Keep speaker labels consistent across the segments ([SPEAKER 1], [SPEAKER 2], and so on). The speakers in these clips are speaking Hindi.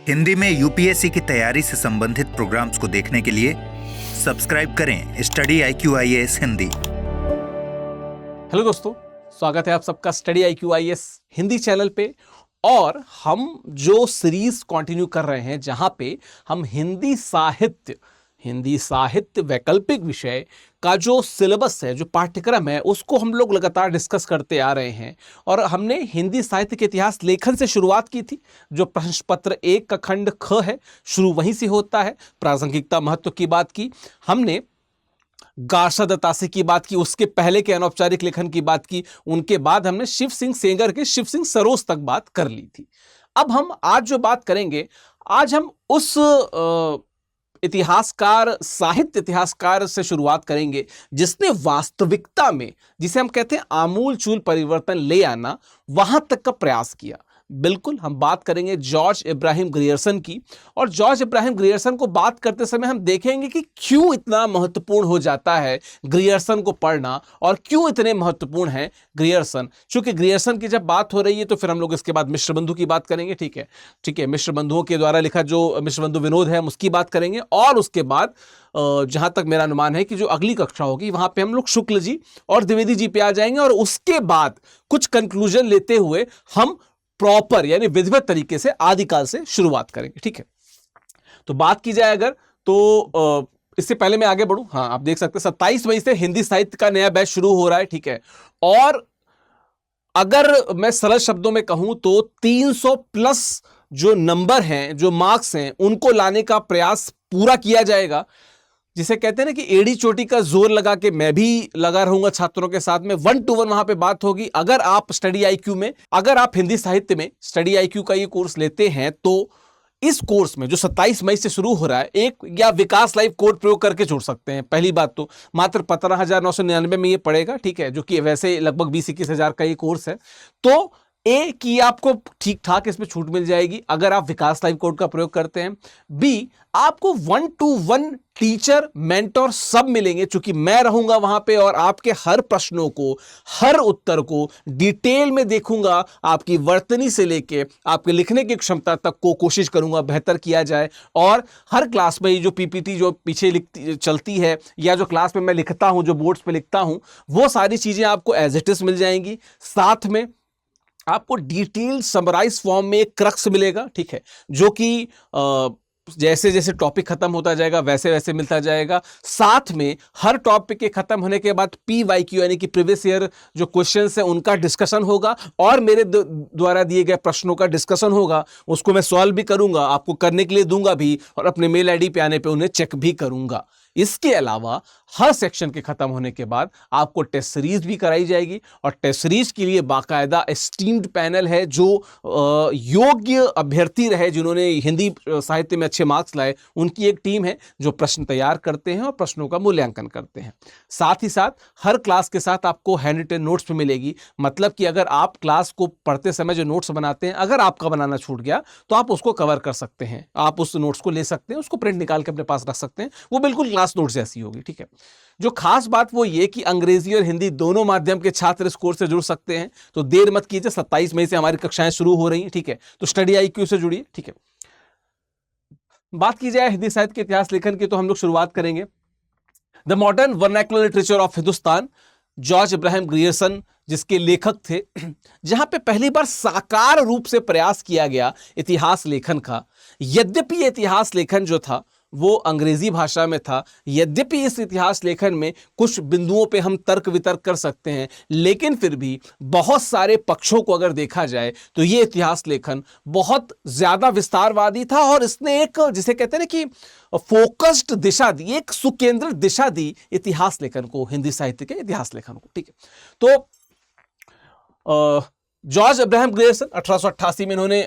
[SPEAKER 1] हिंदी में यूपीएससी की तैयारी से संबंधित प्रोग्राम्स को देखने के लिए सब्सक्राइब करें स्टडी IQ-IAS हिंदी।
[SPEAKER 2] हेलो दोस्तों, स्वागत है आप सबका स्टडी IQ-IAS हिंदी चैनल पे। और हम जो सीरीज कंटिन्यू कर रहे हैं जहां पे हम हिंदी साहित्य वैकल्पिक विषय का जो सिलेबस है, जो पाठ्यक्रम है, उसको हम लोग लगातार डिस्कस करते आ रहे हैं। और हमने हिंदी साहित्य के इतिहास लेखन से शुरुआत की थी। जो प्रश्न पत्र 1 का खंड ख है, शुरू वहीं से होता है। प्रासंगिकता महत्व की बात की हमने, गार्सा दत्तासी की बात की, उसके पहले के अनौपचारिक लेखन की बात की, उनके बाद हमने शिव सिंह सेंगर के शिव सिंह सरोज तक बात कर ली थी। अब हम आज जो बात करेंगे, आज हम उस इतिहासकार, साहित्य इतिहासकार से शुरुआत करेंगे जिसने वास्तविकता में, जिसे हम कहते हैं आमूल चूल परिवर्तन ले आना, वहां तक का प्रयास किया। बिल्कुल, हम बात करेंगे जॉर्ज इब्राहिम ग्रियर्सन की। और जॉर्ज इब्राहिम ग्रियर्सन को बात करते समय हम देखेंगे कि क्यों इतना महत्वपूर्ण हो जाता है ग्रियर्सन को पढ़ना, और क्यों इतने महत्वपूर्ण है ग्रियर्सन। चूंकि ग्रियर्सन की जब बात हो रही है तो फिर हम लोग इसके बाद मिश्र बंधु की बात करेंगे। ठीक है, मिश्र बंधुओं के द्वारा लिखा जो मिश्र बंधु विनोद है, हम उसकी बात करेंगे। और उसके बाद जहां तक मेरा अनुमान है कि जो अगली कक्षा होगी वहां पे हम लोग शुक्ल जी और द्विवेदी जी पे आ जाएंगे। और उसके बाद कुछ कंक्लूजन लेते हुए हम प्रॉपर यानी विधिवत तरीके से आदिकाल से शुरुआत करेंगे। ठीक है, तो बात की जाए अगर, तो इससे पहले मैं आगे बढ़ूं, हाँ आप देख सकते हैं 27 मई से हिंदी साहित्य का नया बैच शुरू हो रहा है। ठीक है, और अगर मैं सरल शब्दों में कहूं तो 300 प्लस जो नंबर हैं, जो मार्क्स हैं, उनको लाने का प्रयास पूरा किया जाएगा। जिसे कहते हैं ना कि एड़ी चोटी का जोर लगा के मैं भी लगा रहूंगा छात्रों के साथ में। 1 to 1 वहां पे बात होगी। अगर आप स्टडी IQ में, अगर आप हिंदी साहित्य में स्टडी IQ का ये कोर्स लेते हैं तो इस कोर्स में जो 27 मई से शुरू हो रहा है, एक या विकास लाइव कोड प्रयोग करके जुड़ सकते हैं। पहली बात तो मात्र 15,999 में ये पड़ेगा। ठीक है, जो कि वैसे लगभग 20-21 हजार का ये कोर्स है। तो ए की आपको ठीक ठाक इसमें छूट मिल जाएगी अगर आप विकास लाइव कोड का प्रयोग करते हैं। बी, आपको 1 to 1 टीचर मेंटोर सब मिलेंगे, चूंकि मैं रहूंगा वहां पे और आपके हर प्रश्नों को, हर उत्तर को डिटेल में देखूंगा। आपकी वर्तनी से लेके आपके लिखने की क्षमता तक को कोशिश करूंगा बेहतर किया जाए। और हर क्लास में जो PPT जो पीछे चलती है, या जो क्लास में मैं लिखता हूं, जो बोर्ड्स पे लिखता हूं, वो सारी चीजें आपको एज इट इज मिल जाएंगी। साथ में आपको डिटेल समराइज फॉर्म में एक क्रक्स मिलेगा। ठीक है, जो कि जैसे जैसे टॉपिक खत्म होता जाएगा वैसे वैसे मिलता जाएगा। साथ में हर टॉपिक के खत्म होने के बाद PYQ यानी कि प्रीवियस ईयर जो क्वेश्चंस है उनका डिस्कशन होगा, और मेरे द्वारा दिए गए प्रश्नों का डिस्कशन होगा। उसको मैं सॉल्व भी करूंगा, आपको करने के लिए दूंगा भी, और अपने मेल ID पे आने पे उन्हें चेक भी करूंगा। इसके अलावा हर सेक्शन के खत्म होने के बाद आपको टेस्ट सीरीज भी कराई जाएगी। और टेस्ट सीरीज के लिए बाकायदा एस्टीम्ड पैनल है, जो योग्य अभ्यर्थी रहे, जिन्होंने हिंदी साहित्य में अच्छे मार्क्स लाए, उनकी एक टीम है जो प्रश्न तैयार करते हैं और प्रश्नों का मूल्यांकन करते हैं। साथ ही साथ हर क्लास के साथ आपको हैंड रिटन नोट्स भी मिलेगी। मतलब कि अगर आप क्लास को पढ़ते समय जो नोट्स बनाते हैं, अगर आपका बनाना छूट गया तो आप उसको कवर कर सकते हैं। आप उस नोट्स को ले सकते हैं, उसको प्रिंट निकाल के अपने पास रख सकते हैं। वो बिल्कुल क्लास नोट्स जैसी होगी। ठीक है, जो खास बात वो ये कि अंग्रेजी और हिंदी दोनों माध्यम के छात्र इस कोर्स से जुड़ सकते हैं। तो देर मत कीजिए, 27 मई से हमारी कक्षाएं शुरू हो रही हैं। ठीक है, तो स्टडी IQ से जुड़िए। ठीक है, बात की जाए हिंदी साहित्य के इतिहास लेखन की, तो हम लोग शुरुआत करेंगे the modern vernacular literature of Hindustan, George Ibrahim Grierson जिसके लेखक थे, जहां पे पहली बार साकार रूप से प्रयास किया गया इतिहास लेखन का। यद्यपि ये इतिहास लेखन जो था वो अंग्रेजी भाषा में था, यद्यपि इस इतिहास लेखन में कुछ बिंदुओं पे हम तर्क वितर्क कर सकते हैं, लेकिन फिर भी बहुत सारे पक्षों को अगर देखा जाए तो ये इतिहास लेखन बहुत ज्यादा विस्तारवादी था। और इसने एक, जिसे कहते हैं ना कि फोकस्ड दिशा दी, एक सुकेंद्रित दिशा दी इतिहास लेखन को, हिंदी साहित्य के इतिहास लेखन को। ठीक है, तो जॉर्ज इब्राहिम ग्रियर्सन 1888 में इन्होंने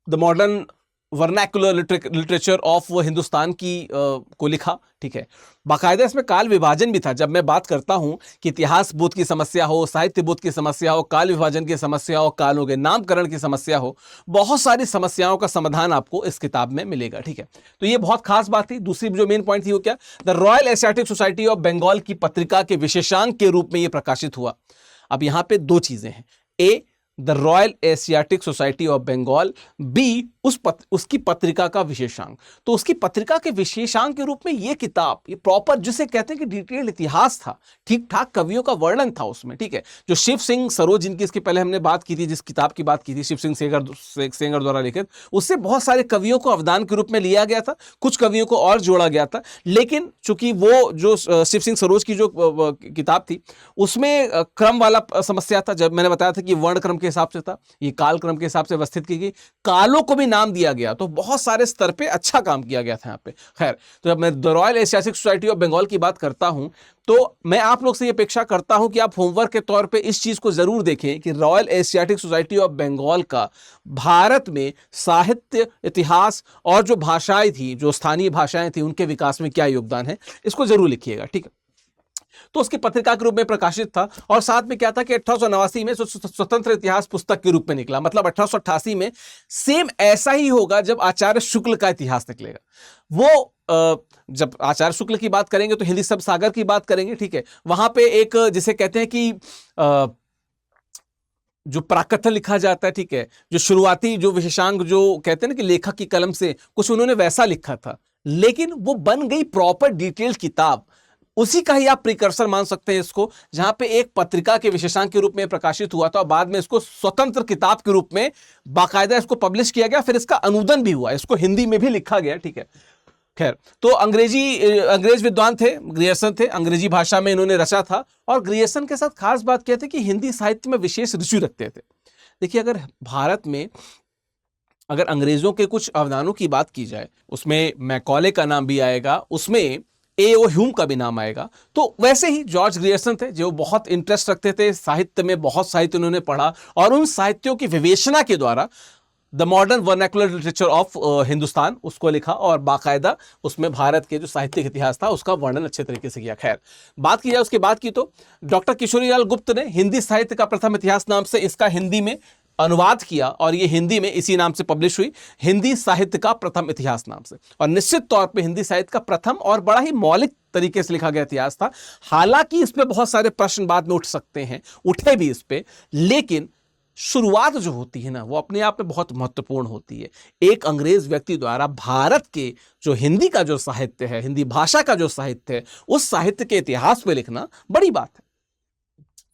[SPEAKER 2] the modern vernacular literature of Hindustan की को लिखा। ठीक है, बाकायदा इसमें काल विभाजन भी था। जब मैं बात करता हूं कि इतिहास बोध की समस्या हो, साहित्य बोध की समस्या हो, काल विभाजन की समस्या हो, कालों के नामकरण की समस्या हो, बहुत सारी समस्याओं का समाधान आपको इस किताब में मिलेगा। ठीक है, तो ये बहुत खास बात थी। दूसरी जो मेन पॉइंट थी वो क्या, the Royal Asiatic Society of Bengal की पत्रिका के विशेषांक के रूप में ये प्रकाशित हुआ। अब यहां पे दो चीजें हैं। A, the Royal Asiatic Society of Bengal, B उसकी पत्रिका का विशेषांक। तो उसकी पत्रिका के विशेषांक के रूप में ये किताब, ये प्रॉपर जिसे कहते हैं कि डिटेल इतिहास था, ठीक ठाक कवियों का वर्णन था उसमें, ठीक है। जो शिव सिंह सरोज, जिनकी इसके पहले हमने बात की थी, जिस किताब की बात की थी, शिव सिंह सेंगर द्वारा लिखित, उससे बहुत सारे कवियों को अवदान के रूप में लिया गया था, कुछ कवियों को और जोड़ा गया था। लेकिन चूंकि वो जो शिव सिंह सरोज की जो किताब थी उसमें क्रम वाला समस्या था, जब मैंने बताया था कि वर्ण क्रम के हिसाब से था, ये काल क्रम के हिसाब से व्यवस्थित की गई, कालों को भी नाम दिया गया, तो बहुत सारे स्तर पे अच्छा काम किया गया था यहाँ पे। खैर, तो जब मैं the Royal Asiatic Society of Bengal की बात करता हूं तो मैं आप लोग से ये अपेक्षा करता हूं कि आप होमवर्क के तौर पे इस चीज को जरूर देखें कि Royal Asiatic Society of Bengal का भारत में साहित्य, इतिहास और जो भाषाएं थी, जो स्थानीय भाषाएं थी, उनके विकास में क्या योगदान है, इसको जरूर लिखिएगा, ठीक है। तो उसकी पत्रिका के रूप में प्रकाशित था, और साथ में क्या था कि 1889 में स्वतंत्र इतिहास पुस्तक के रूप में निकला। मतलब 1888 में सेम ऐसा ही होगा जब आचार्य शुक्ल का इतिहास निकलेगा। वो जब आचार्य शुक्ल की बात करेंगे तो हिंदी शब्द सागर की बात करेंगे, ठीक है। वहां पे एक जिसे कहते हैं कि जो प्राकथन लिखा जाता है, ठीक है, जो शुरुआती जो विशेषांक जो कहते हैं ना कि लेखक की कलम से कुछ उन्होंने वैसा लिखा था, लेकिन वो बन गई प्रॉपर डिटेल्ड किताब। उसी का ही आप प्रिकर्सर मान सकते हैं इसको, जहां पे एक पत्रिका के विशेषांक के रूप में प्रकाशित हुआ था और बाद में इसको स्वतंत्र किताब के रूप में बाकायदा इसको पब्लिश किया गया, फिर इसका अनुवादन भी हुआ, इसको हिंदी में भी लिखा गया, ठीक है। खैर, तो अंग्रेज विद्वान थे, ग्रियर्सन थे, अंग्रेजी भाषा में इन्होंने रचा था, और ग्रियर्सन के साथ खास बात क्या थी कि हिंदी साहित्य में विशेष रुचि रखते थे। देखिए, अगर भारत में अगर अंग्रेजों के कुछ अवदानों की बात की जाए, उसमें मैकॉले का नाम भी आएगा, उसमें ए.ओ. ह्यूम का भी नाम आएगा। तो वैसे ही जॉर्ज ग्रियर्सन थे, जो बहुत इंटरेस्ट रखते थे साहित्य में, बहुत साहित्य उन्होंने पढ़ा, और उन साहित्यों की विवेचना के द्वारा the modern vernacular literature of Hindustan उसको लिखा, और बाकायदा उसमें भारत के जो साहित्यिक इतिहास था उसका वर्णन अच्छे तरीके से किया। खैर, बात की जाए उसके बाद की, तो डॉक्टर किशोरीलाल गुप्त ने हिंदी साहित्य का प्रथम इतिहास नाम से इसका हिंदी में अनुवाद किया, और ये हिंदी में इसी नाम से पब्लिश हुई, हिंदी साहित्य का प्रथम इतिहास नाम से। और निश्चित तौर पे हिंदी साहित्य का प्रथम और बड़ा ही मौलिक तरीके से लिखा गया इतिहास था। हालांकि इस पे बहुत सारे प्रश्न बाद में उठ सकते हैं, उठे भी इस पे, लेकिन शुरुआत जो होती है ना, वो अपने आप में बहुत महत्वपूर्ण होती है। एक अंग्रेज व्यक्ति द्वारा भारत के जो हिंदी का जो साहित्य है, हिंदी भाषा का जो साहित्य है, उस साहित्य के इतिहास पे लिखना बड़ी बात है।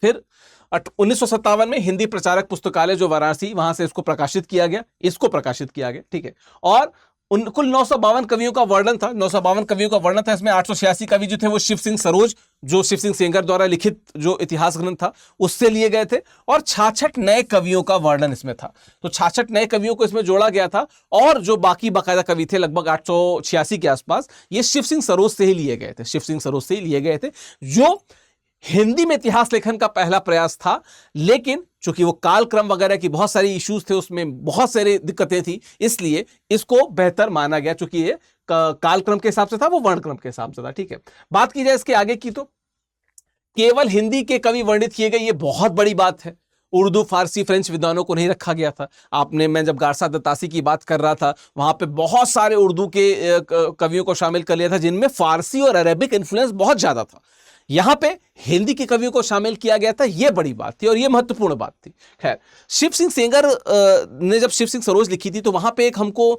[SPEAKER 2] फिर 1957 में हिंदी प्रचारक पुस्तकालय जो वाराणसी, वहां से इसको प्रकाशित किया गया, ठीक है। और कुल 952 कवियों का वर्णन था, 952 कवियों का वर्णन था। इसमें 886 कवि जो थे वो शिव सिंह सरोज, जो शिव सिंह सेंगर द्वारा लिखित जो इतिहास ग्रंथ था उससे लिए गए थे, और 66 नए कवियों का वर्णन इसमें था। तो 66 नए कवियों को इसमें जोड़ा गया था, और जो बाकी बाकायदा कवि थे लगभग 886 के आसपास, ये शिव सिंह सरोज से ही लिए गए थे, जो हिंदी में इतिहास लेखन का पहला प्रयास था। लेकिन चूंकि वो काल क्रम वगैरह की बहुत सारी इश्यूज थे, उसमें बहुत सारी दिक्कतें थी, इसलिए इसको बेहतर माना गया। चूंकि ये काल क्रम के हिसाब से था, वो वर्ण क्रम के हिसाब से था, ठीक है। बात की जाए इसके आगे की, तो केवल हिंदी के कवि वर्णित किए गए, ये बहुत बड़ी बात है। उर्दू, फारसी, फ्रेंच विद्वानों को नहीं रखा गया था। मैं जब गारसा दत्तासी की बात कर रहा था, वहां पे बहुत सारे उर्दू के कवियों को शामिल कर लिया था, जिनमें फारसी और अरेबिक इन्फ्लुएंस बहुत ज्यादा था। यहां पे हिंदी के कवियों को शामिल किया गया था, यह बड़ी बात थी और यह महत्वपूर्ण बात थी। खैर, शिव सिंह सेंगर ने जब शिव सिंह सरोज लिखी थी, तो वहां पे एक हमको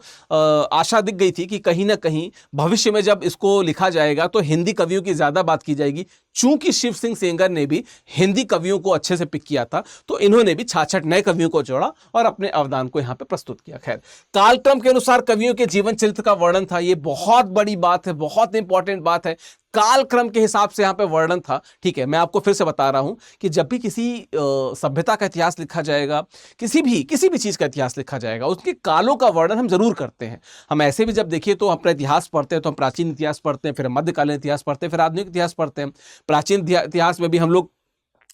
[SPEAKER 2] आशा दिख गई थी कि कहीं ना कहीं भविष्य में जब इसको लिखा जाएगा तो हिंदी कवियों की ज्यादा बात की जाएगी। चूंकि शिव सिंह सेंगर ने भी हिंदी कवियों को अच्छे से पिक किया था, तो इन्होंने भी 66 नए कवियों को जोड़ा और अपने अवदान को यहां पे प्रस्तुत किया। खैर, कालक्रम के अनुसार कवियों के जीवन चरित्र का वर्णन था, यह बहुत बड़ी बात है, बहुत इंपॉर्टेंट बात है। कालक्रम के हिसाब से यहां पे वर्णन था, ठीक है। मैं आपको फिर से बता रहा हूं कि जब भी किसी सभ्यता का इतिहास लिखा जाएगा, किसी भी चीज का इतिहास लिखा जाएगा, उसके कालों का वर्णन हम जरूर करते हैं। हम ऐसे भी जब देखिए तो अपना इतिहास पढ़ते हैं, तो हम प्राचीन इतिहास पढ़ते हैं, फिर मध्यकालीन इतिहास पढ़ते हैं, फिर आधुनिक इतिहास पढ़ते हैं। प्राचीन इतिहास में भी हम लोग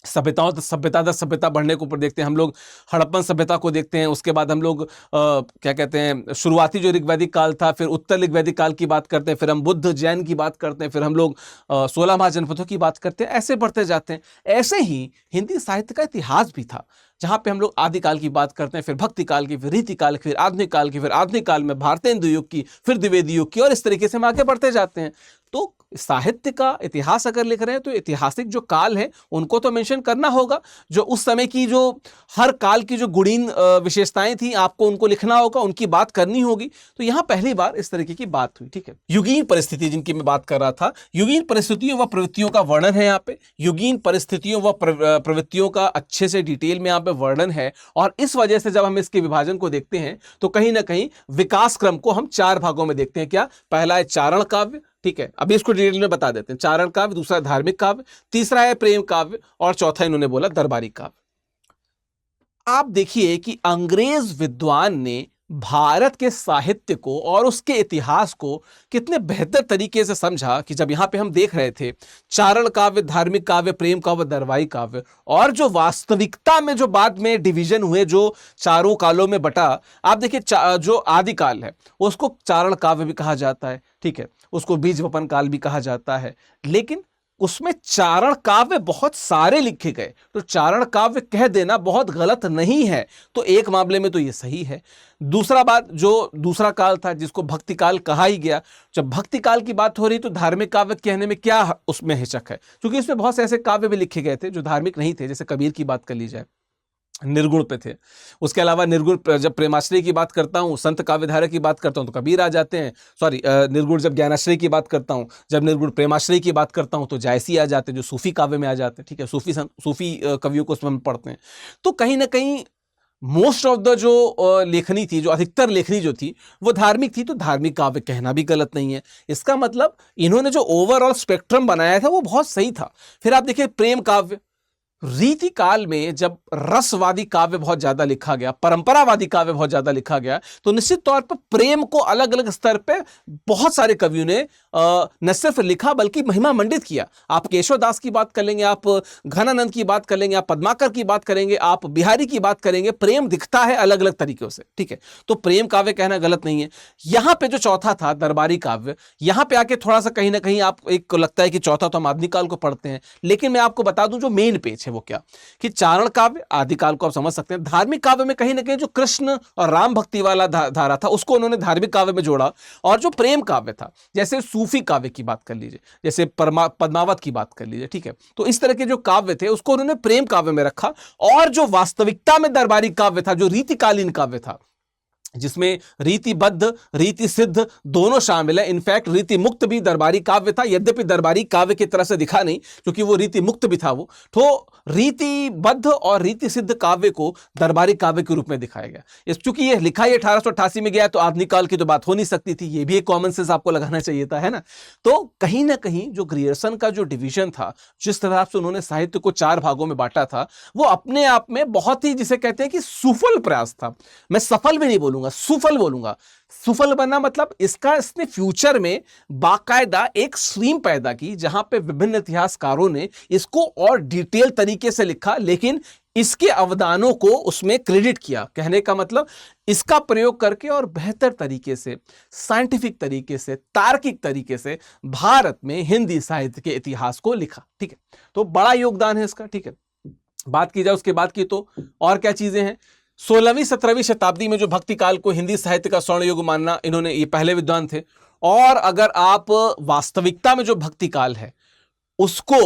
[SPEAKER 2] सभ्यता बढ़ने को ऊपर देखते हैं। हम लोग हड़प्पन सभ्यता को देखते हैं, उसके बाद हम लोग क्या कहते हैं, शुरुआती जो ऋग्वैदिक काल था, फिर उत्तर ऋग्वैदिक काल की बात करते हैं, फिर हम बुद्ध जैन की बात करते हैं, फिर हम लोग 16 महाजनपदों की बात करते हैं, ऐसे बढ़ते जाते हैं। ऐसे ही हिंदी साहित्य का इतिहास भी था। जहां पे हम लोग आदिकाल की बात करते हैं, फिर भक्ति काल की, फिर रीति काल की, फिर आधुनिक काल की, फिर आधुनिक काल में भारतेंदु युग की, फिर द्विवेदी युग की, और इस तरीके से हम आगे बढ़ते जाते हैं। तो साहित्य का इतिहास अगर लिख रहे हैं तो ऐतिहासिक जो काल है उनको तो मेंशन करना होगा, जो उस समय की जो हर काल की जो गुणीन विशेषताएं थी आपको उनको लिखना होगा, उनकी बात करनी होगी। तो यहां पहली बार इस तरीके की बात हुई। ठीक है, युगीन परिस्थिति जिनकी मैं बात कर रहा था, युगीन परिस्थितियों व प्रवृत्तियों का वर्णन है यहाँ पे। युगीन परिस्थितियों व प्रवृत्तियों का अच्छे से डिटेल में यहाँ पे वर्णन है, और इस वजह से जब हम इसके विभाजन को देखते हैं तो कहीं ना कहीं विकास क्रम को हम 4 भागों में देखते हैं। क्या? पहला है चारण काव्य, ठीक है, अभी इसको डिटेल में बता देते हैं। चारण काव्य, दूसरा धार्मिक काव्य, तीसरा है प्रेम काव्य, और चौथा इन्होंने बोला दरबारी काव्य। आप देखिए कि अंग्रेज विद्वान ने भारत के साहित्य को और उसके इतिहास को कितने बेहतर तरीके से समझा कि जब यहां पे हम देख रहे थे चारण काव्य, धार्मिक काव्य, प्रेम काव्य, दरबारी काव्य, और जो वास्तविकता में जो बाद में डिवीजन हुए, जो चारों कालों में बटा, आप देखिए जो आदिकाल है उसको चारण काव्य भी कहा जाता है, ठीक है, उसको बीज वपन काल भी कहा जाता है, लेकिन उसमें चारण काव्य बहुत सारे लिखे गए, तो चारण काव्य कह देना बहुत गलत नहीं है। तो एक मामले में तो ये सही है। दूसरा बात, जो दूसरा काल था जिसको भक्ति काल कहा ही गया, जब भक्ति काल की बात हो रही तो धार्मिक काव्य कहने में क्या उसमें हिचक है, क्योंकि इसमें बहुत से ऐसे काव्य भी लिखे गए थे जो धार्मिक नहीं थे, जैसे कबीर की बात कर ली जाए, निर्गुण पे थे। उसके अलावा निर्गुण, जब प्रेमाश्रय की बात करता हूँ, संत काव्यधारा की बात करता हूँ तो कबीर आ जाते हैं, सॉरी निर्गुण जब ज्ञानाश्रय की बात करता हूँ, जब निर्गुण प्रेमाश्रय की बात करता हूँ तो जायसी आ जाते हैं, जो सूफी काव्य में आ जाते हैं, ठीक है, सूफी कवियों को उसमें हम पढ़ते हैं। तो कहीं ना कहीं मोस्ट ऑफ द जो लेखनी थी, जो अधिकतर लेखनी जो थी वो धार्मिक थी, तो धार्मिक काव्य कहना भी गलत नहीं है। इसका मतलब इन्होंने जो ओवरऑल स्पेक्ट्रम बनाया था वो बहुत सही था। फिर आप देखिए प्रेम काव्य, रीति काल में जब रसवादी काव्य बहुत ज्यादा लिखा गया, परंपरावादी काव्य बहुत ज्यादा लिखा गया, तो निश्चित तौर पर प्रेम को अलग अलग स्तर पे बहुत सारे कवियों ने न सिर्फ लिखा बल्कि महिमा मंडित किया। आप केशवदास की बात कर लेंगे, आप घनानंद की बात कर लेंगे, आप पद्माकर की बात करेंगे, आप बिहारी की बात करेंगे, प्रेम दिखता है अलग अलग तरीकों से, ठीक है, तो प्रेम काव्य कहना गलत नहीं है। यहां पे जो चौथा था दरबारी काव्य, यहां पे आके थोड़ा सा कहीं ना कहीं आप एक लगता है कि चौथा तो हम आधुनिक काल को पढ़ते हैं, लेकिन मैं आपको बता दूं जो मेन पेज है वो क्या, कि चारण काव्य आदिकाल को आप समझ सकते हैं। धार्मिक काव्य में कहीं ना कहीं जो कृष्ण और राम भक्ति वाला धारा था उसको उन्होंने धार्मिक काव्य में जोड़ा, और जो प्रेम काव्य था, जैसे सूफी काव्य की बात कर लीजिए, जैसे पद्मावत की बात कर लीजिए, ठीक है, तो इस तरह के जो काव्य थे उसको उन्होंने प्रेम काव्य में रखा। और जो वास्तविकता में दरबारी काव्य था, जो रीतिकालीन काव्य था, जिसमें रीतिबद्ध रीति सिद्ध दोनों शामिल है, इनफैक्ट रीति मुक्त भी दरबारी काव्य था, यद्यपि दरबारी काव्य की तरह से दिखा नहीं क्योंकि वो रीति मुक्त भी था वो, तो रीतिबद्ध और रीति सिद्ध काव्य को दरबारी काव्य के रूप में दिखाया गया। इस चूंकि ये लिखा ही 1888 में गया तो आधुनिक काल की तो बात हो नहीं सकती थी, ये भी एक कॉमन सेंस आपको लगाना चाहिए था, है ना। तो कहीं ना कहीं जो ग्रियर्सन का जो डिवीजन था, जिस तरह से उन्होंने साहित्य को 4 भागों में बांटा था, वो अपने आप में बहुत ही, जिसे कहते हैं कि सुफल प्रयास था। मैं सफल भी नहीं बोलूंगा, सुफल बोलूंगा। सुफल बनना मतलब इसने फ्यूचर में बाकायदा एक स्ट्रीम पैदा की जहां पे विभिन्न इतिहासकारों ने इसको और डिटेल तरीके से लिखा, लेकिन इसके अवदानों को उसमें क्रेडिट किया। कहने का मतलब इसका प्रयोग करके और बेहतर तरीके से, साइंटिफिक तरीके से, तार्किक तरीके से भारत में हिंदी साहित्य के इतिहास को लिखा, ठीक है, तो बड़ा योगदान है इसका, ठीक है। बात की जाए उसके बाद की तो और क्या चीजें हैं। 16वीं 17वीं शताब्दी में जो भक्ति काल को हिंदी साहित्य का स्वर्ण युग मानना, इन्होंने, ये पहले विद्वान थे। और अगर आप वास्तविकता में जो भक्ति काल है उसको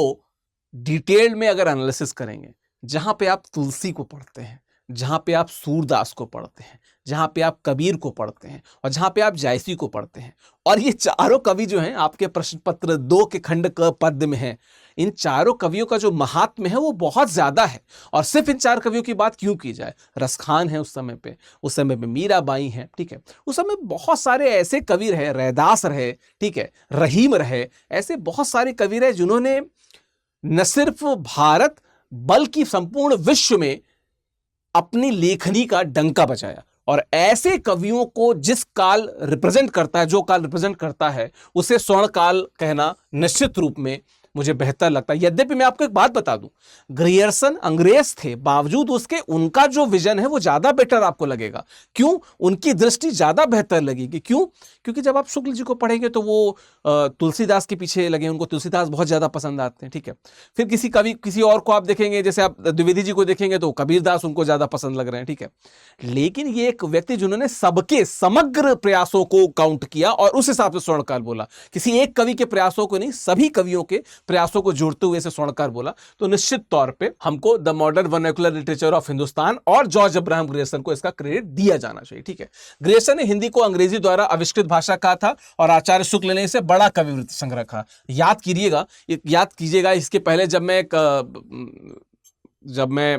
[SPEAKER 2] डिटेल में अगर एनालिसिस करेंगे, जहां पे आप तुलसी को पढ़ते हैं, जहां पे आप सूरदास को पढ़ते हैं, जहां पे आप कबीर को पढ़ते हैं, और जहां पे आप जायसी को पढ़ते हैं, और ये चारों कवि जो हैं आपके प्रश्न पत्र 2 के खंड क पद में हैं, इन चारों कवियों का जो महात्म्य है वो बहुत ज्यादा है। और सिर्फ इन 4 कवियों की बात क्यों की जाए, रसखान है उस समय पे, उस समय में मीराबाई हैं, ठीक है, उस समय बहुत सारे ऐसे कवि रहे, रैदास रहे, ठीक है, रहीम रहे, ऐसे बहुत सारे कवि रहे जिन्होंने न सिर्फ भारत बल्कि संपूर्ण विश्व में अपनी लेखनी का डंका बजाया। और ऐसे कवियों को जिस काल रिप्रेजेंट करता है, जो काल रिप्रेजेंट करता है, उसे स्वर्ण काल कहना निश्चित रूप में मुझे बेहतर लगता है। यद्यपि मैं आपको एक बात बता दूं, ग्रियर्सन अंग्रेज थे, बावजूद उसके उनका जो विजन है वो ज्यादा बेटर आपको लगेगा। क्यों? उनकी दृष्टि ज्यादा बेहतर लगेगी। क्यों? क्योंकि जब आप शुक्ल जी को पढ़ेंगे तो वो तुलसीदास के पीछे लगे, उनको तुलसीदास बहुत ज्यादा पसंद आते हैं, ठीक है। फिर किसी कवि, किसी और को आप देखेंगे, जैसे आप द्विवेदी जी को देखेंगे तो कबीरदास उनको ज्यादा पसंद लग रहे हैं, ठीक है। लेकिन ये एक व्यक्ति जिन्होंने सबके समग्र प्रयासों को काउंट किया और उस हिसाब से स्वर्णकाल बोला, किसी एक कवि के प्रयासों को नहीं, सभी कवियों के प्रयासों को जोड़ते हुए से स्वर्णकाल बोला, तो निश्चित तौर पे हमको the modern vernacular literature of Hindustan और जॉर्ज अब्राहम ग्रियर्सन को इसका क्रेडिट दिया जाना चाहिए, ठीक है। ग्रियर्सन ने हिंदी को अंग्रेजी द्वारा आविष्कृत भाषा कहा था और आचार्य शुक्ल ने इसे बड़ा कविवृत्त संग्रह कहा। याद कीजिएगा, इसके पहले जब मैं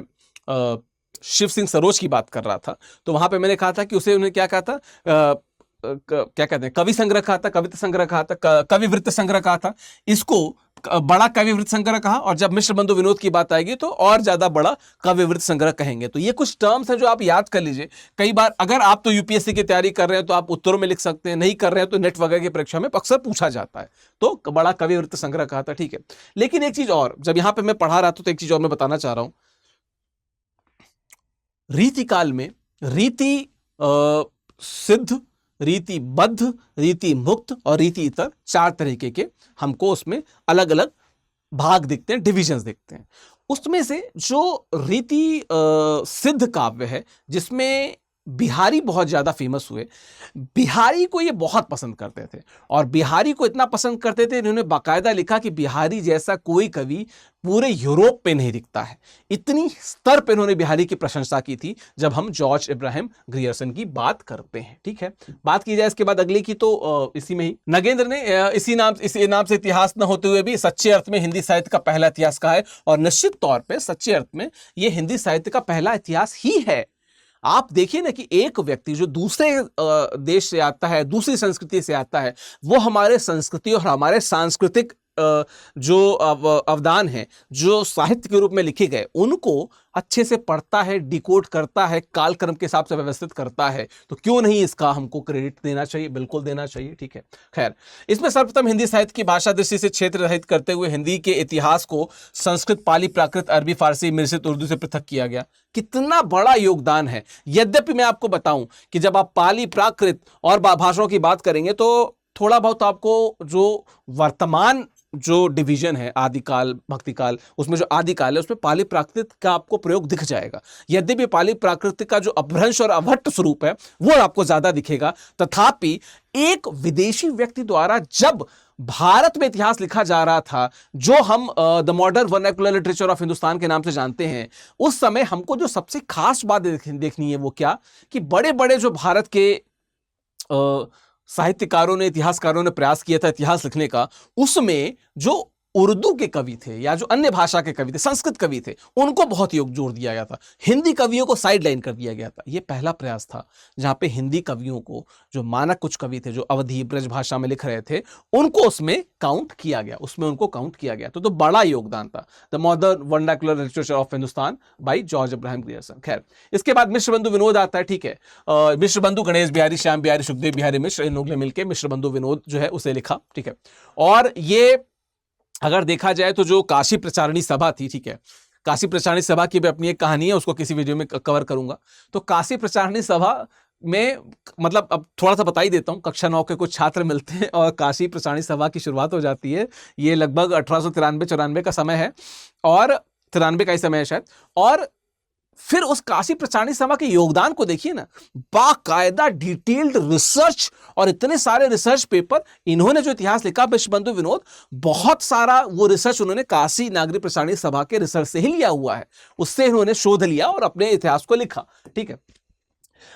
[SPEAKER 2] शिव सिंह सरोज की बात कर रहा था तो वहां पे मैंने कहा था कि उसे उन्होंने क्या कहा था, क्या कहते हैं, कवि संग्रह कहा था, कविता संग्रह कहा था, कविवृत्त संग्रह कहा था। इसको बड़ा कविवृत्त संग्रह कहा, और जब मिश्र बंधु विनोद की बात आएगी तो और ज्यादा बड़ा कविवृत्त संग्रह कहेंगे। तो ये कुछ टर्म्स हैं जो आप याद कर लीजिए। कई बार अगर आप तो यूपीएससी की तैयारी कर रहे हैं तो आप उत्तरों में लिख सकते हैं, नहीं कर रहे हैं तो नेट वगैरह की परीक्षा में अक्सर पूछा जाता है। तो बड़ा कविवृत्त संग्रह कहा था, ठीक है। लेकिन एक चीज और, जब यहां पर मैं पढ़ा रहा था तो एक चीज और मैं बताना चाह रहा हूं। रीति काल में रीति सिद्ध, रीति बद्ध, रीति मुक्त और रीति इतर, 4 तरीके के हमको उसमें अलग अलग भाग दिखते हैं, डिविजन्स दिखते हैं। उसमें से जो रीति सिद्ध काव्य है, जिसमें बिहारी बहुत ज्यादा फेमस हुए, बिहारी को ये बहुत पसंद करते थे और बिहारी को इतना पसंद करते थे इन्होंने बाकायदा लिखा कि बिहारी जैसा कोई कवि पूरे यूरोप पे नहीं दिखता है। इतनी स्तर पे इन्होंने बिहारी की प्रशंसा की थी। जब हम जॉर्ज इब्राहिम ग्रियर्सन की बात करते हैं, ठीक है। बात की जाए इसके बाद अगले की तो इसी में ही नगेंद्र ने इसी नाम से इतिहास न होते हुए भी सच्चे अर्थ में हिंदी साहित्य का पहला इतिहास कहा है, और निश्चित तौर पर सच्चे अर्थ में यह हिंदी साहित्य का पहला इतिहास ही है। आप देखिए ना कि एक व्यक्ति जो दूसरे देश से आता है, दूसरी संस्कृति से आता है, वो हमारे संस्कृति और हमारे सांस्कृतिक जो अवदान है, जो साहित्य के रूप में लिखे गए, उनको अच्छे से पढ़ता है, डिकोड करता है, कालक्रम के हिसाब से व्यवस्थित करता है। तो क्यों नहीं इसका हमको क्रेडिट देना चाहिए? बिल्कुल देना चाहिए, ठीक है। खैर, इसमें सर्वप्रथम हिंदी साहित्य की भाषा दृष्टि से क्षेत्र रहित करते हुए हिंदी के इतिहास को संस्कृत, पाली, प्राकृत, अरबी, फारसी, मिश्रित उर्दू से पृथक किया गया। कितना बड़ा योगदान है। यद्यपि मैं आपको बताऊं कि जब आप पाली, प्राकृत और भाषाओं की बात करेंगे तो थोड़ा बहुत आपको जो वर्तमान जो डिवीजन है, आदिकाल, भक्तिकाल, उसमें जो आदिकाल है उसमें पाली प्राकृत का आपको प्रयोग दिख जाएगा। यद्यपि पाली प्राकृत का जो अपभ्रंश और अवहट्ट स्वरूप है वो आपको ज्यादा दिखेगा, तथापि एक विदेशी व्यक्ति द्वारा जब भारत में इतिहास लिखा जा रहा था, जो हम the modern vernacular literature of Hindustan के नाम से जानते हैं, उस समय हमको जो सबसे खास बात देखनी है वो क्या, कि बड़े बड़े जो भारत के साहित्यकारों ने, इतिहासकारों ने प्रयास किया था इतिहास लिखने का, उसमें जो उर्दू के कवि थे या जो अन्य भाषा के कवि थे, संस्कृत कवि थे, उनको बहुत जोर दिया गया था। हिंदी कवियों को साइड लाइन कर दिया गया था। यह पहला प्रयास था जहां पे हिंदी कवियों को, जो मानक कुछ कवि थे जो अवधी ब्रज भाषा में लिख रहे थे, उनको उसमें काउंट किया गया, तो बड़ा योगदान था the modern vernacular literature of Hindustan by George Ibrahim Grierson. खैर, इसके बाद मिश्र बंधु विनोद आता है, ठीक है। मिश्र बंधु गणेश बिहारी, श्याम बिहारी, सुखदेव बिहारी मिश्र, इन लोगों ने मिलकर मिश्र बंधु विनोद जो है उसे लिखा, ठीक है। और ये अगर देखा जाए तो जो काशी प्रचारणी सभा थी, ठीक है, काशी प्रचारणी सभा की भी अपनी एक कहानी है, उसको किसी वीडियो में कवर करूंगा। तो काशी प्रचारणी सभा में, मतलब अब थोड़ा सा बता ही देता हूं, कक्षा 9 के कुछ छात्र मिलते हैं और काशी प्रचारणी सभा की शुरुआत हो जाती है। ये लगभग 1893-94 का समय है, और 93 का ही समय है शायद। और फिर उस काशी प्रचारणी सभा के योगदान को देखिए ना, बाकायदा डिटेल्ड रिसर्च और इतने सारे रिसर्च पेपर इन्होंने जो इतिहास लिखा, मिश्र बंधु विनोद, बहुत सारा वो रिसर्च उन्होंने काशी नागरिक प्रचारणी सभा के रिसर्च से ही लिया हुआ है। उससे इन्होंने शोध लिया और अपने इतिहास को लिखा, ठीक है।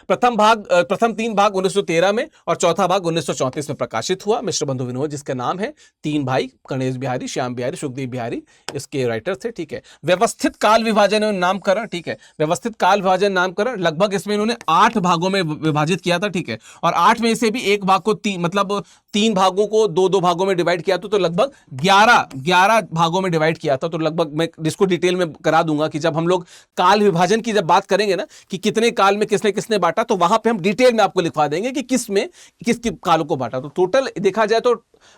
[SPEAKER 2] प्रथम 3 भाग 1913 में और चौथा भाग 1934 में प्रकाशित हुआ। मिश्र बंधु विनोद, जिसका नाम है 3 भाई, गणेश बिहारी, श्याम बिहारी, सुखदेव बिहारी, इसके राइटर थे, ठीक है। व्यवस्थित काल विभाजन एवं नामकरण, ठीक है, व्यवस्थित काल विभाजन नामकरण, लगभग इसमें इन्होंने 8 भागों में विभाजित किया था, ठीक है। और 8 में से भी एक भाग को 3 भागों को 2-2 भागों में डिवाइड किया था, तो लगभग 11 भागों में डिवाइड किया था। तो लगभग मैं इसको डिटेल में करा दूंगा कि जब हम लोग काल विभाजन की जब बात करेंगे ना, कि कितने काल में किसने किसने बांटा, तो वहां पे हम डिटेल में आपको लिखवा देंगे कि किस कालों को बांटा। तो टोटल देखा जाए तो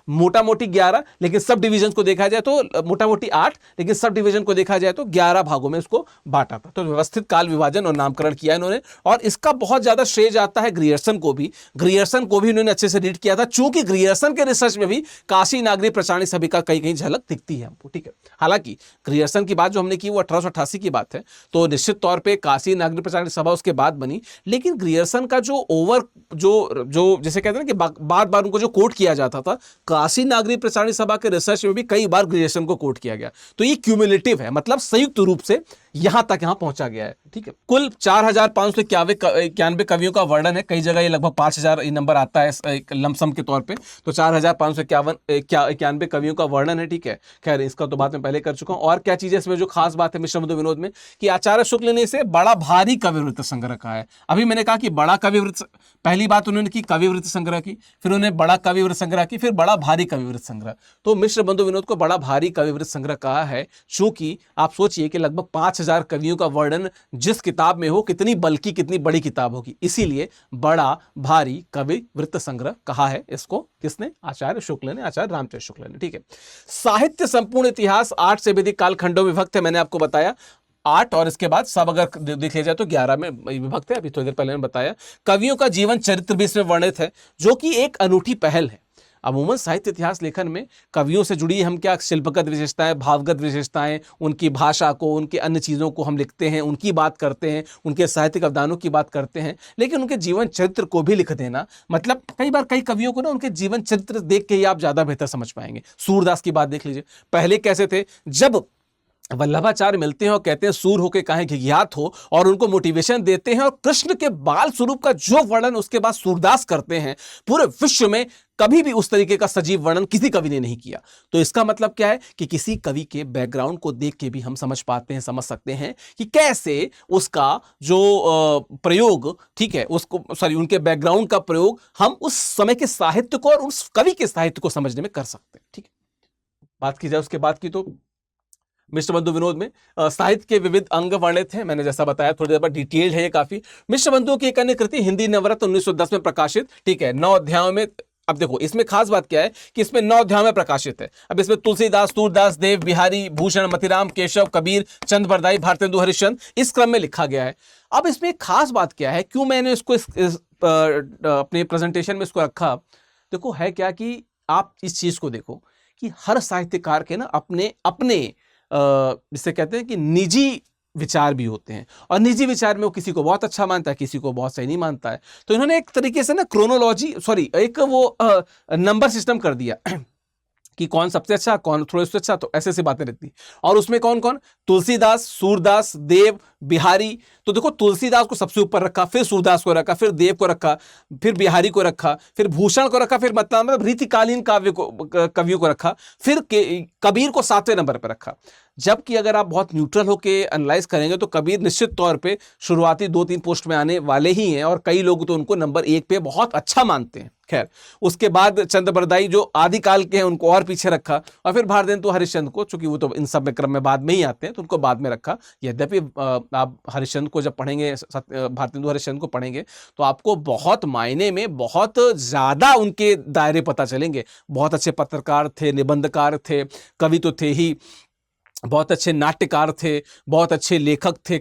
[SPEAKER 2] मोटा मोटी 11, लेकिन सब डिवीजन को देखा जाए तो मोटा मोटी 8, लेकिन सब डिवीजन को देखा जाए तो 11 भागों में इसको बांटा था। तो व्यवस्थित काल विभाजन और नामकरण किया इन्होंने, और इसका बहुत ज्यादा श्रेय जाता है ग्रियर्सन को भी। ग्रियर्सन को भी इन्होंने अच्छे से रीड किया था, चूंकि ग्रियर्सन के रिसर्च में भी काशी नागरी प्रचारणी सभी का कहीं कहीं झलक दिखती है हमको, ठीक है। हालांकि ग्रियर्सन की बात जो हमने की वो 1888 की बात है, तो निश्चित तौर पे काशी नागरी प्रचारणी सभा उसके बाद बनी, लेकिन ग्रियर्सन का जो जो जैसे कहते हैं ना कि बार बार उनको जो कोट किया जाता था, काशी नागरी प्रचारणी सभा के रिसर्च में भी कई बार ग्रियर्सन को कोट किया गया। तो ये क्यूमुलेटिव है, मतलब संयुक्त रूप से यहां तक यहां पहुंचा गया है, ठीक है। कुल 4591 कवियों का वर्णन है, कई जगह ये लगभग 5000 ये नंबर आता है एक लमसम के तौर पे, तो 4591 कवियों का वर्णन है, ठीक है। खैर इसका तो बात मैं पहले कर चुका हूं। और क्या चीज है इसमें जो खास बात है मिश्र बंधु विनोद में, कि आचार्य शुक्ल ने इसे बड़ा भारी कविवृत्त संग्रह कहा है। अभी मैंने कहा कि बड़ा कविवृत्त, पहली बात उन्होंने की कविवृत्त संग्रह की, फिर उन्होंने बड़ा कविवृत्त संग्रह की, फिर बड़ा भारी कविवृत्त संग्रह। तो मिश्र बंधु विनोद को बड़ा भारी कविवृत्त संग्रह कहा है, चूंकि आप सोचिए कि लगभग 5000 कवियों का वर्णन जिस किताब में हो, कितनी बल्कि कितनी बड़ी किताब होगी, इसीलिए बड़ा भारी कविवृत्त संग्रह कहा है इसको। किसने? आचार्य शुक्ल ने, आचार्य रामचंद्र शुक्ल ने, ठीक है। साहित्य संपूर्ण इतिहास 8 से अधिक कालखंडों में विभक्त है, मैंने आपको बताया 8, और इसके बाद सब अगर देख लिया जाए तो 11 में विभक्त है, अभी थोड़ी देर पहले मैंने बताया। कवियों का जीवन चरित्र भी इसमें वर्णित है, जो कि एक अनूठी पहल है। अमूमन साहित्य इतिहास लेखन में कवियों से जुड़ी हम क्या शिल्पगत विशेषताएं, भावगत विशेषताएं, उनकी भाषा को, उनके अन्य चीज़ों को हम लिखते हैं, उनकी बात करते हैं, उनके साहित्यिक अवदानों की बात करते हैं, लेकिन उनके जीवन चरित्र को भी लिख देना, मतलब कई बार कई कवियों को ना उनके जीवन चरित्र देख के ही आप ज़्यादा बेहतर समझ पाएंगे। सूरदास की बात देख लीजिए, पहले कैसे थे, जब वल्लभाचार्य मिलते हैं और कहते हैं सूर होके काहे घिघियात हो, और उनको मोटिवेशन देते हैं, और कृष्ण के बाल स्वरूप का जो वर्णन उसके बाद सूरदास करते हैं, पूरे विश्व में कभी भी उस तरीके का सजीव वर्णन किसी कवि ने नहीं किया। तो इसका मतलब क्या है कि किसी कवि के बैकग्राउंड को देख के भी हम समझ पाते हैं, समझ सकते हैं कि कैसे उसका जो प्रयोग, ठीक है, उसको उनके बैकग्राउंड का प्रयोग हम उस समय के साहित्य को और उस कवि के साहित्य को समझने में कर सकते हैं, ठीक है। बात की जाए उसके बाद की, तो मिश्र बंधु विनोद में साहित्य के विविध अंग वर्णित हैं, मैंने जैसा बताया थोड़ी देर बाद, डिटेल्ड है ये काफी। मिश्र बंधुओं की एक अन्य कृति हिंदी नवरत्न 1910 में प्रकाशित, ठीक है, 9 अध्यायों में। अब देखो इसमें खास बात क्या है कि इसमें 9 अध्यायों में प्रकाशित है। अब इसमें तुलसीदास, सूरदास, देव, बिहारी, भूषण, मतिराम, केशव, कबीर, चंद बरदाई, भारतेंदु हरिश्चंद्र, इस क्रम में लिखा गया है। अब इसमें खास बात क्या है, क्यों मैंने इसको अपने प्रेजेंटेशन में इसको रखा, देखो है क्या कि आप इस चीज को देखो कि हर साहित्यकार के ना अपने अपने जिसे कहते हैं कि निजी विचार भी होते हैं, और निजी विचार में वो किसी को बहुत अच्छा मानता है, किसी को बहुत सही नहीं मानता है। तो इन्होंने एक तरीके से ना एक वो नंबर सिस्टम कर दिया कि कौन सबसे अच्छा, कौन थोड़े से अच्छा, तो ऐसे ऐसी बातें रहती। और उसमें कौन कौन, तुलसीदास, सूरदास, देव, बिहारी। तो देखो तुलसीदास को सबसे ऊपर रखा, फिर सूरदास को रखा, फिर देव को रखा, फिर बिहारी को रखा, फिर भूषण को रखा, फिर मतलब रीतिकालीन कवियों को रखा, फिर कबीर को 7वें नंबर पर रखा। जबकि अगर आप बहुत न्यूट्रल होकर एनालाइज करेंगे तो कबीर निश्चित तौर पे शुरुआती 2-3 पोस्ट में आने वाले ही हैं, और कई लोग तो उनको नंबर 1 पे बहुत अच्छा मानते हैं। खैर उसके बाद चंद बरदाई जो आदिकाल के हैं उनको और पीछे रखा, और फिर भारतेंदु हरिश्चंद्र को, चूंकि वो तो इन सब में क्रम में बाद में ही आते हैं, तो उनको बाद में रखा। यद्यपि आप हरिश्चंद्र को जब पढ़ेंगे, भारतेंदु हरिश्चंद्र को पढ़ेंगे, तो आपको बहुत मायने में बहुत ज्यादा उनके दायरे पता चलेंगे। बहुत अच्छे पत्रकार थे, निबंधकार थे, कवि तो थे ही, बहुत अच्छे नाट्यकार थे, बहुत अच्छे लेखक थे,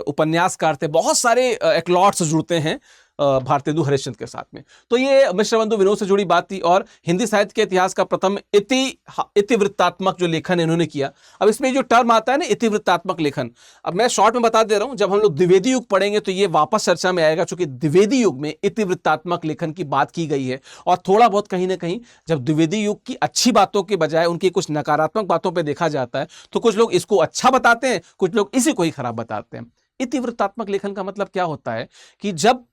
[SPEAKER 2] उपन्यासकार थे, बहुत सारे एक्लॉट्स जुड़ते हैं भारतेंदु हरिश्चंद्र के साथ में। तो ये मिश्र बंधु विनोद से जुड़ी बात थी। और हिंदी साहित्य के इतिहास का प्रथम इतिवृत्तात्मक जो लेखन इन्होंने किया। अब इसमें जो टर्म आता है ना इतिवृत्तात्मक लेखन, अब मैं शॉर्ट में बता दे रहा हूं, जब हम लोग द्विवेदी युग पढ़ेंगे तो ये वापस चर्चा में आएगा, क्योंकि द्विवेदी युग में इतिवृत्तात्मक लेखन की बात की गई है। और थोड़ा बहुत कहीं ना कहीं जब द्विवेदी युग की अच्छी बातों के बजाय उनकी कुछ नकारात्मक बातों पर देखा जाता है, तो कुछ लोग इसको अच्छा बताते हैं, कुछ लोग इसी को ही खराब बताते हैं। इतिवृत्तात्मक लेखन का मतलब क्या होता है कि जब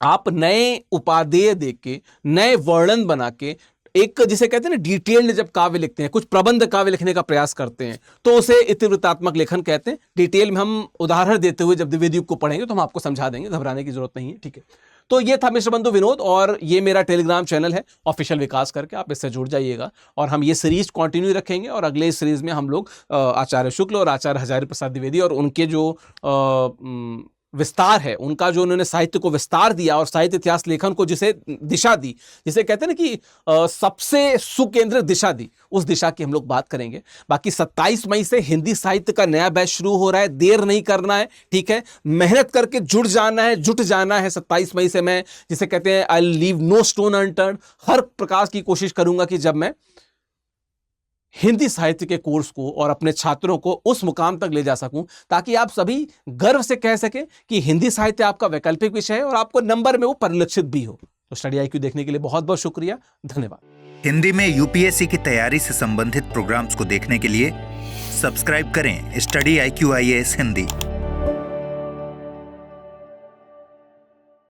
[SPEAKER 2] आप नए उपादेय देके, नए वर्णन बना के, एक जिसे कहते हैं ना डिटेल्ड जब काव्य लिखते हैं, कुछ प्रबंध काव्य लिखने का प्रयास करते हैं, तो उसे इतिवृत्तात्मक लेखन कहते हैं। डिटेल में हम उदाहरण देते हुए जब द्विवेदी युग को पढ़ेंगे तो हम आपको समझा देंगे, घबराने की जरूरत नहीं है, ठीक है। तो ये था मिश्र बंधु विनोद, और ये मेरा टेलीग्राम चैनल है ऑफिशियल विकास करके, आप इससे जुड़ जाइएगा, और हम ये सीरीज कंटिन्यू रखेंगे। और अगले सीरीज में हम लोग आचार्य शुक्ल और आचार्य हजारी प्रसाद द्विवेदी और उनके जो विस्तार है, उनका जो उन्होंने साहित्य को विस्तार दिया और साहित्य इतिहास लेखन को जिसे दिशा दी, जिसे कहते हैं ना कि सबसे सुकेंद्रित दिशा दी, उस दिशा की हम लोग बात करेंगे। बाकी 27 मई से हिंदी साहित्य का नया बैच शुरू हो रहा है, देर नहीं करना है, ठीक है, मेहनत करके जुट जाना है। 27 मई से मैं, जिसे कहते हैं I leave no stone unturned, हर प्रकार की कोशिश करूंगा कि जब मैं हिंदी साहित्य के कोर्स को और अपने छात्रों को उस मुकाम तक ले जा सकूं, ताकि आप सभी गर्व से कह सकें कि हिंदी साहित्य आपका वैकल्पिक विषय है और आपको नंबर में वो परिलक्षित भी हो। तो स्टडी IQ देखने के लिए बहुत बहुत शुक्रिया, धन्यवाद।
[SPEAKER 1] हिंदी में यूपीएससी की तैयारी से संबंधित प्रोग्राम्स को देखने के लिए सब्सक्राइब करें स्टडी IQ IAS हिंदी।